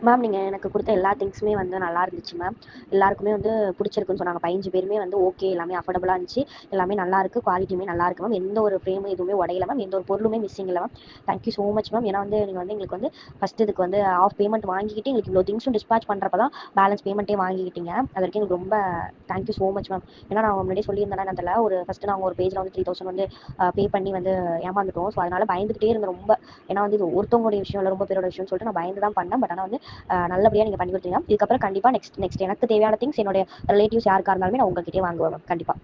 Ma'am நீங்கள் எனக்கு கொடுத்த எல்லா திங்ஸுமே வந்து நல்லா இருந்துச்சு மேம். எல்லாருக்குமே வந்து பிடிச்சிருக்குன்னு சொன்னாங்க. 15 பேருமே வந்து ஓகே, எல்லாமே அஃபோர்டபுளாக இருந்துச்சு. எல்லாமே நல்லா இருக்குது, குவாலிட்டியுமே நல்லா இருக்கு மேம். எந்த ஒரு ஃப்ரேமும் எதுவுமே உடையல மேம். எந்த ஒரு பொருளுமே மிஸ்ஸிங் இல்லை ma'am. Thank you so much ma'am. ஏன்னா வந்து நீங்கள் வந்து எங்களுக்கு வந்து ஃபஸ்ட்டு இதுக்கு வந்து ஆஃப் பேமெண்ட் வாங்கிக்கிட்டு எங்களுக்கு இவ்வளோ திங்ஸும் டிஸ்பேச் பண்ணுறப்ப தான் பேலன்ஸ் பேமெண்ட்டே வாங்கிக்கிட்டீங்க. அது வரைக்கும் எங்களுக்கு ரொம்ப தேங்க்யூ ஸோ மச் மேம். ஏன்னா நான் முன்னாடியே சொல்லியிருந்தேன்னா அதில் ஒரு ஃபஸ்ட்டு நாங்கள் ஒரு பேஜில் வந்து 3000 வந்து பே பண்ணி வந்து ஏமாந்துட்டோம். ஸோ அதனால் பயந்துக்கிட்டே இருந்தேன் ரொம்ப. ஏன்னா வந்து இது ஒருத்தவங்களுடைய விஷயம் இல்லை, ரொம்ப பேரோட விஷயம்னு சொல்லிட்டு நான் பயந்து தான் பண்ணேன். பட் ஆனால் வந்து நல்லபடியாக நீங்கள் பண்ணி கொடுத்தீங்க. இதுக்கப்புறம் கண்டிப்பாக நெக்ஸ்ட் எனக்கு தேவையான திங்ஸ் என்னுடைய ரிலேட்டிவ்ஸ் யாருக்கா இருந்தாலுமே நான் உங்ககிட்டயே வாங்குவேன் மேம். கண்டிப்பாக.